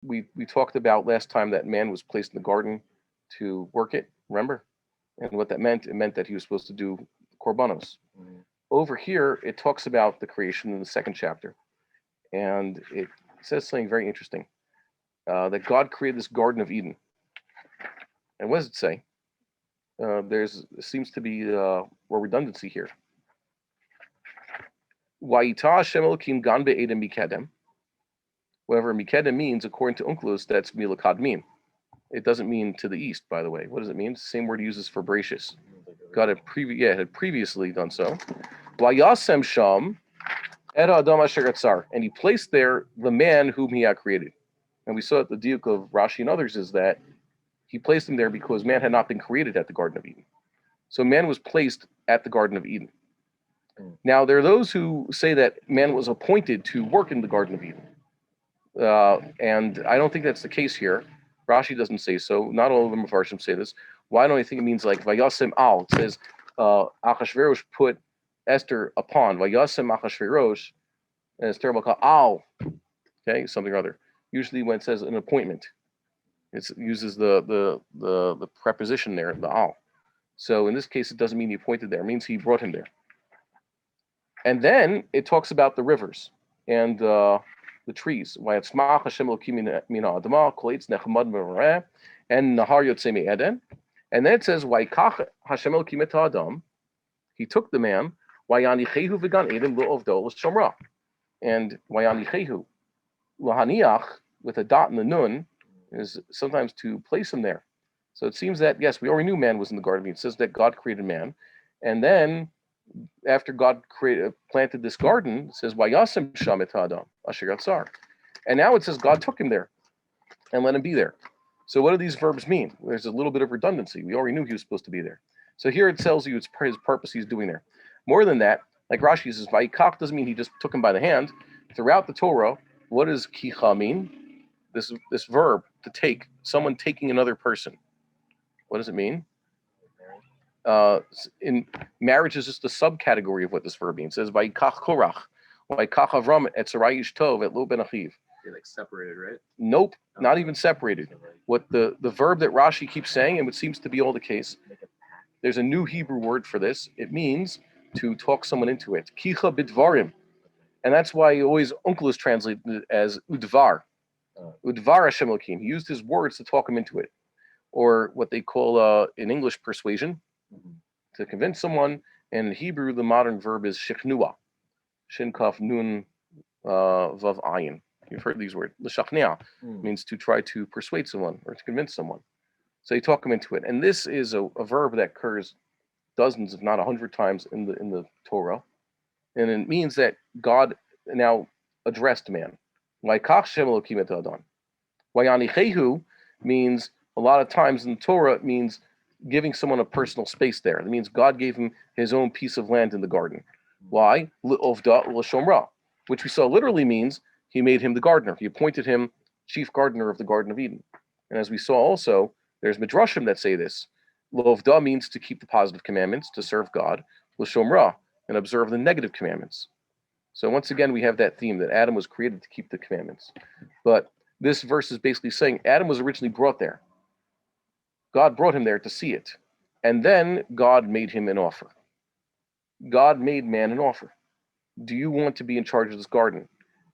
we talked about last time that man was placed in the garden to work it, remember? And what that meant, it meant that he was supposed to do korbanos. Mhm. Over here, it talks about the creation in the second chapter. And it says something very interesting, that God created this Garden of Eden. And what does it say? There seems to be a redundancy here. Wa'ita Hashem Elokim gan be'edem mikedem. Whatever mikedem means, according to Onkelos, that's milakadmim. It doesn't mean to the east, by the way. What does it mean? It's the same word he uses for Bereshit. God had previously done so. Vayasem sham et adam asher yatzar, and he placed there the man whom he had created. And we saw that the diuk of Rashi and others is that he placed him there because man had not been created at the Garden of Eden. So man was placed at the Garden of Eden. Now, there are those who say that man was appointed to work in the Garden of Eden. And I don't think that's the case here. Rashi doesn't say so. Not all of them of HASHEM say this. Why don't I think it means like Vayasem al? It says Achashverosh put Esther upon. Vayasem Achashverosh, and it's terrible called al. Okay, something or other. Usually when it says an appointment, it uses the preposition there, the al. So in this case, it doesn't mean he appointed there. It means he brought him there. And then it talks about the rivers and the trees. And Nahar Yotzei Me'eden. And then it says, Waykach Hashem Elokim et ha'adam. He took the man. Wayanichehu v'gan Eden lo'ovdo l'shomra. And Wayanichehu lahaniach with a dot and the nun is sometimes to place him there. So it seems that yes, we already knew man was in the Garden of Eden. It says that God created man, and then after God planted this garden, it says Vayasem sham et ha'adam asher yatzar. And now it says God took him there and let him be there. So what do these verbs mean? There's a little bit of redundancy. We already knew he was supposed to be there. So here it tells you it's his purpose he's doing there. More than that, like Rashi says, Vayikach doesn't mean he just took him by the hand. Throughout the Torah, what does kicha mean? This verb, to take, someone taking another person. What does it mean? In marriage is just a subcategory of what this verb means. It says Vayikach Korach, Vayikach Avram et Sarai ish tov et lo ben achiv. They're like separated, right? Nope, not even separated. What the verb that Rashi keeps saying, and what seems to be all the case, there's a new Hebrew word for this. It means to talk someone into it. Kicha bidvarim. And that's why always Onkelos translated it as udvar. Udvar Hashem Elokim. He used his words to talk him into it. Or what they call in English persuasion, to convince someone. And in Hebrew, the modern verb is shichnua. Shin kaf nun vav ayin. You've heard these words. L'shachnia means to try to persuade someone or to convince someone. So you talk them into it. And this is a verb that occurs dozens, if not 100 times in the Torah. And it means that God now addressed man. Waykach Shem Elokim et ha'adam. Wayanichehu means a lot of times in the Torah it means giving someone a personal space there. It means God gave him his own piece of land in the garden. Why? L'ovda l'shomra, which we saw literally means he made him the gardener. He appointed him chief gardener of the Garden of Eden. And as we saw also, there's midrashim that say this. L'ovda means to keep the positive commandments, to serve God. L'shomra, and observe the negative commandments. So once again, we have that theme that Adam was created to keep the commandments. But this verse is basically saying Adam was originally brought there. God brought him there to see it. And then God made him an offer. God made man an offer. Do you want to be in charge of this garden?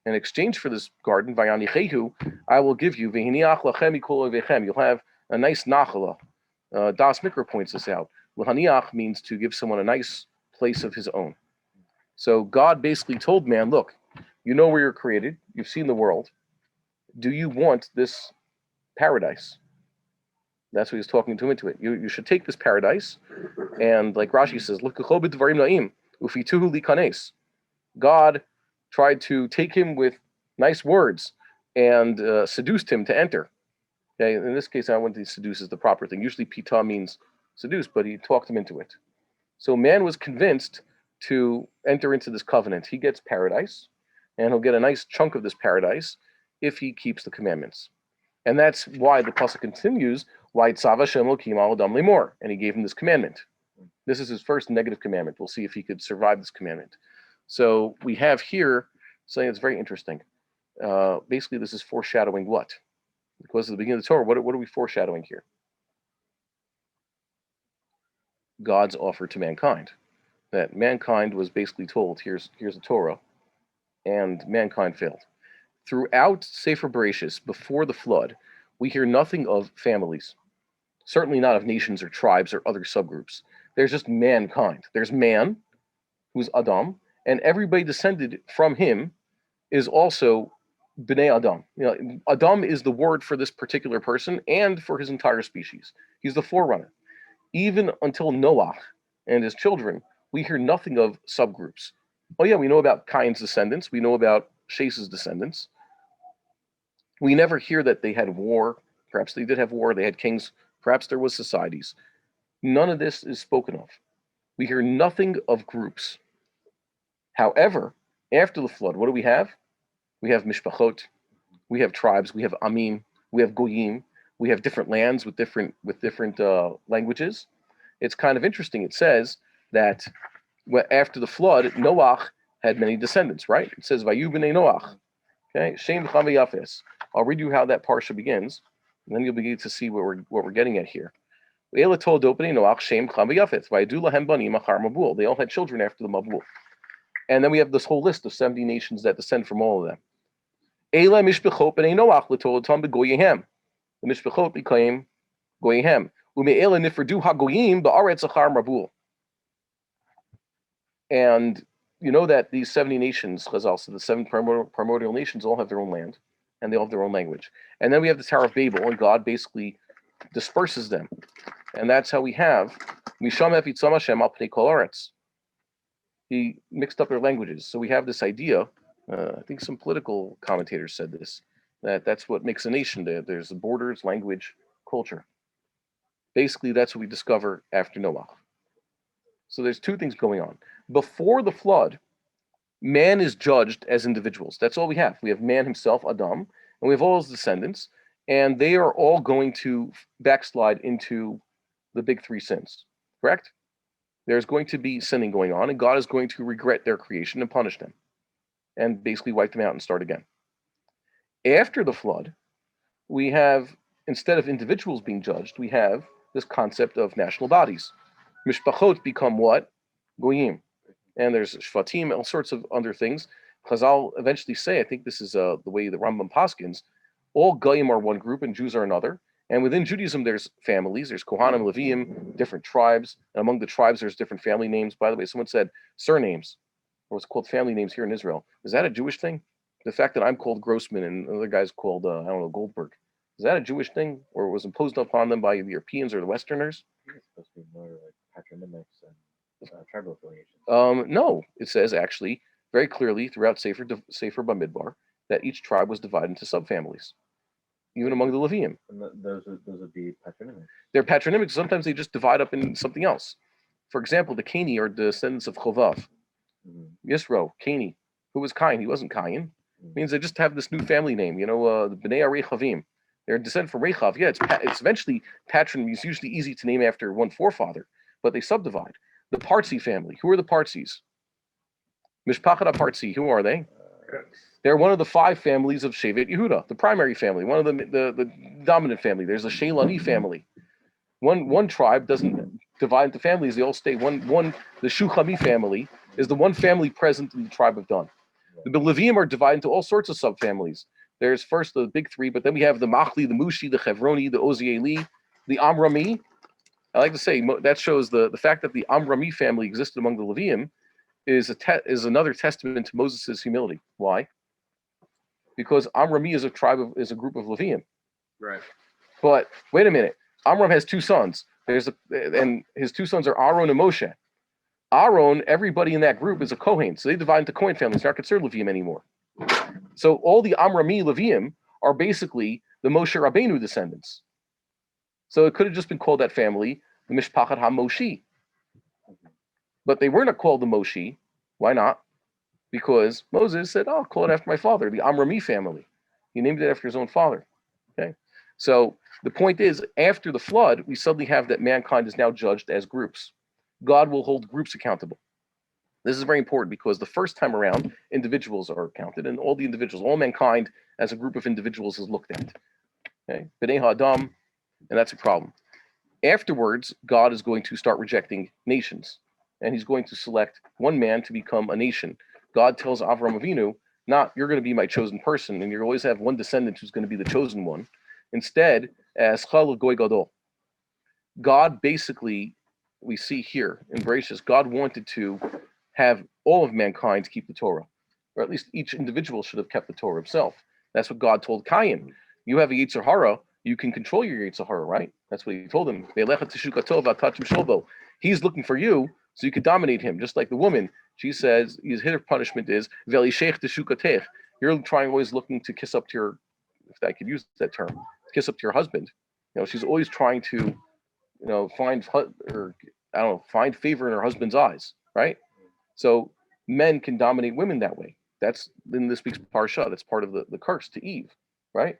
In exchange for this garden, Vayanichehu, I will give you, V'hiniach lachem mikol ovechem. You'll have a nice nachala. Das Mikra points this out. L'haniach means to give someone a nice place of his own. So God basically told man, look, you know where you're created. You've seen the world. Do you want this paradise? That's what he's talking to him into it. You should take this paradise. And like Rashi says, God tried to take him with nice words and seduced him to enter. Okay, in this case, I want to seduce is the proper thing. Usually pita means seduce, but he talked him into it. So man was convinced to enter into this covenant. He gets paradise, and he'll get a nice chunk of this paradise if he keeps the commandments. And that's why the pasuk continues, why Tzav Hashem Elokim al Adam lemor, and he gave him this commandment. This is his first negative commandment. We'll see if he could survive this commandment. So we have here something that's very interesting. Basically, this is foreshadowing what? Because at the beginning of the Torah, what are we foreshadowing here? God's offer to mankind. That mankind was basically told, here's a Torah, and mankind failed. Throughout Sefer Bereshit, before the flood, we hear nothing of families, certainly not of nations or tribes or other subgroups. There's just mankind. There's man, who's Adam, and everybody descended from him is also Bnei Adam. Adam is the word for this particular person and for his entire species. He's the forerunner. Even until Noah and his children, we hear nothing of subgroups. Oh yeah, we know about Cain's descendants. We know about Shes's descendants. We never hear that they had war. Perhaps they did have war. They had kings. Perhaps there was societies. None of this is spoken of. We hear nothing of groups. However, after the flood, what do we have? We have mishpachot. We have tribes. We have amim. We have goyim. We have different lands with different languages. It's kind of interesting. It says that after the flood, Noach had many descendants, right? It says Vayu b'nei Noach. Okay, Shem Cham v'Yafes. I'll read you how that parsha begins, and then you'll begin to see what we're getting at here. They all had children after the Mabul. And then we have this whole list of 70 nations that descend from all of them. The Mishpachot became Goyim. And you know that these 70 nations, Chazal, so the 7 primordial nations all have their own land, and they all have their own language. And then we have the Tower of Babel, and God basically disperses them. And that's how we have Misham Efitzam Hashem al Pnei Kol Haaretz. He mixed up their languages. So we have this idea, I think some political commentators said this, that's what makes a nation. There's borders, language, culture. Basically, that's what we discover after Noah. So there's 2 things going on. Before the flood, man is judged as individuals. That's all we have. We have man himself, Adam, and we have all his descendants, and they are all going to backslide into the big 3 sins, correct? There's going to be sinning going on, and God is going to regret their creation and punish them, and basically wipe them out and start again. After the flood, we have, instead of individuals being judged, we have this concept of national bodies. Mishpachot become what? Goyim. And there's Shvatim, all sorts of other things. Chazal eventually say, I think this is the way the Rambam paskins, all Goyim are one group and Jews are another. And within Judaism, there's families. There's Kohanim, Leviim, different tribes. And among the tribes, there's different family names. By the way, someone said surnames, or what's called family names here in Israel. Is that a Jewish thing? The fact that I'm called Grossman and another guy's called, Goldberg. Is that a Jewish thing? Or was imposed upon them by the Europeans or the Westerners? It's supposed to be more like patronymics and tribal affiliations. No, it says actually very clearly throughout Sefer Bamidbar that each tribe was divided into subfamilies, even among the Leviim. And those would be patronymics. They're patronymics. Sometimes they just divide up in something else. For example, the Cani are descendants of Chovav. Yisro, Cani. Who was Cain? He wasn't Cain. It means they just have this new family name. The Bnei Rechavim. They're descended from Rechav. Yeah, it's eventually patronymy. It's usually easy to name after one forefather, but they subdivide. The Partsi family. Who are the Partsis? Mishpachat Partsi. Who are they? They're one of the 5 families of Shevet Yehuda, the primary family, one of the dominant family. There's a Sheilani family. One tribe doesn't divide into families; they all stay one. The Shuchami family is the one family present in the tribe of Dan. The Leviim are divided into all sorts of subfamilies. There's first the big 3, but then we have the Machli, the Mushi, the Chevroni, the Ozieli, the Amrami. I like to say that shows the fact that the Amrami family existed among the Leviim is another testament to Moses' humility. Why? Because Amrami is a group of Leviim. Right. But wait a minute. Amram has 2 sons. And his 2 sons are Aaron and Moshe. Aaron, everybody in that group is a Kohen, so they divide into Kohen families. They're not considered Leviim anymore. So all the Amrami Leviim are basically the Moshe Rabbeinu descendants. So it could have just been called that family, the Mishpachat HaMoshi. But they were not called the Moshi. Why not? Because Moses said, I'll call it after my father, the Amrami family. He named it after his own father. Okay. So the point is, after the flood, we suddenly have that mankind is now judged as groups. God will hold groups accountable. This is very important because the first time around, individuals are counted, and all mankind as a group of individuals is looked at. Okay, B'nai Ha'adam, and that's a problem. Afterwards, God is going to start rejecting nations, and He's going to select one man to become a nation. God tells Avram Avinu, not you're going to be my chosen person, and you always have one descendant who's going to be the chosen one. Instead, as Chal Goy Gadol, God basically, we see here in Bereshit, God wanted to have all of mankind keep the Torah, or at least each individual should have kept the Torah himself. That's what God told Cain. You have a Yetzer Hara, you can control your Yetzer Hara, right? That's what He told him. He's looking for you, so you could dominate him, just like the woman. She says, her punishment is, you're trying, always looking to kiss up to your, if I could use that term, kiss up to your husband. She's always trying to, find favor in her husband's eyes, right? So men can dominate women that way. That's in this week's parsha. That's part of the curse to Eve, right?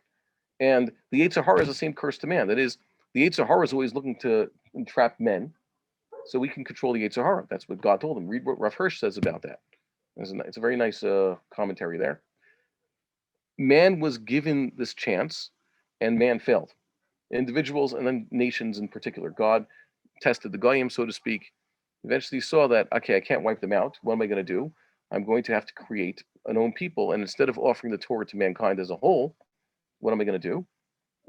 And the Yetzer Hara is the same curse to man. That is, the Yetzer Hara is always looking to entrap men, so we can control the Yetzer Hara. That's what God told him. Read what Rav Hirsch says about that. It's a very nice commentary there. Man was given this chance, and man failed. Individuals and then nations in particular. God tested the Goyim, so to speak. Eventually saw that, okay, I can't wipe them out. What am I going to do? I'm going to have to create an own people. And instead of offering the Torah to mankind as a whole, what am I going to do?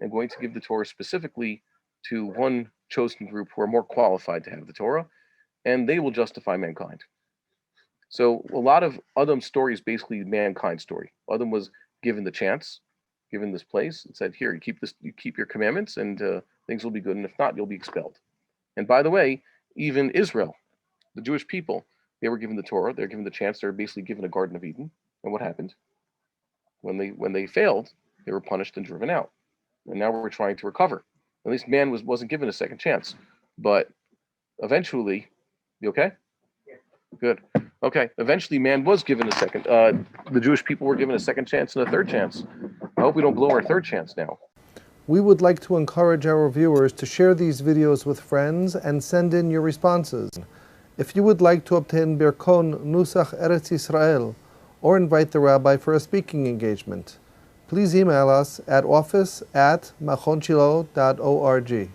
I'm going to give the Torah specifically to one chosen group who are more qualified to have the Torah, and they will justify mankind. So a lot of Adam's story is basically mankind's story. Adam was given the chance, given this place, and said, here, you keep your commandments, and things will be good, and if not, you'll be expelled. And by the way, even Israel, the Jewish people, they were given the Torah, they're given the chance, they're basically given a Garden of Eden. And what happened? When they failed, they were punished and driven out. And now we're trying to recover. At least man wasn't given a second chance. But eventually, you okay? Good. Okay. Eventually, man was given a second. The Jewish people were given a second chance and a third chance. I hope we don't blow our third chance now. We would like to encourage our viewers to share these videos with friends and send in your responses. If you would like to obtain Birkon Nusach Eretz Yisrael or invite the rabbi for a speaking engagement, please email us at office@machonshilo.org.